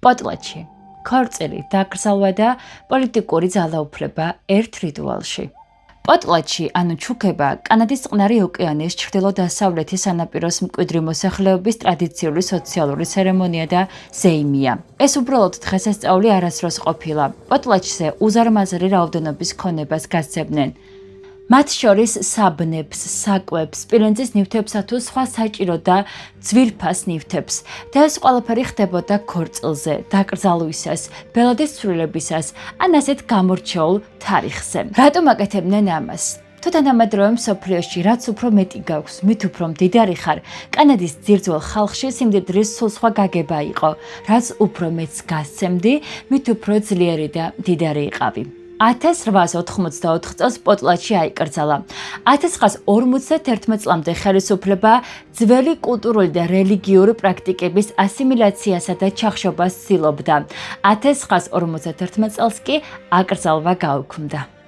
პოტლეთში ქორწილი, დაკრძალვა და პოლიტიკური ძალაუფლება ერთ რიტუალში. პოტლეთში, ანუ ჩუქება, კანადის წყნარი ოკეანის ჩრდილო-დასავლეთის სანაპიროს მკვიდრი მოსახლეობის ტრადიციული სოციალური ცერემონია და ზეიმია. ეს უბრალოდ დღესასწაული არასდროს ყოფილა. პოტლეთშზე უზარმაზარი რაოდენობის ქონებას გასცემდნენ. მათ შორის საბნებს, საკვებს, სპილენძის ნივთებსა თუ სხვა საჭირო და ძვირფას ნივთებს. და ეს ყველაფერი ხდებოდა ქორწილზე, დაკრძალვისას, ბელადის ცვლილებისას, ან ასეთ გამორჩეულ თარიღზე. რატომ აკეთებდნენ ამას? თუ თანამედროვე მსოფლიოში რაც უფრო მეტი გაქვს, მით უფრო მდიდარი ხარ, კანადის ძირძველ ხალხში სიმდიდრის სულ სხვა გაგება იყო. რაც უფრო მეტს გასცემდი, მით უფრო ძლიერი და მდიდარი იყავი. 1884 წელს პოტლეთში აიკრძალა. 1951 წლამდე ხელისუფლება ძველი კულტურული და რელიგიური პრაქტიკების ასიმილაციასა და ჩახშობას ცდილობდა. 1951 წელს კი აკრძალვა გაუქმდა.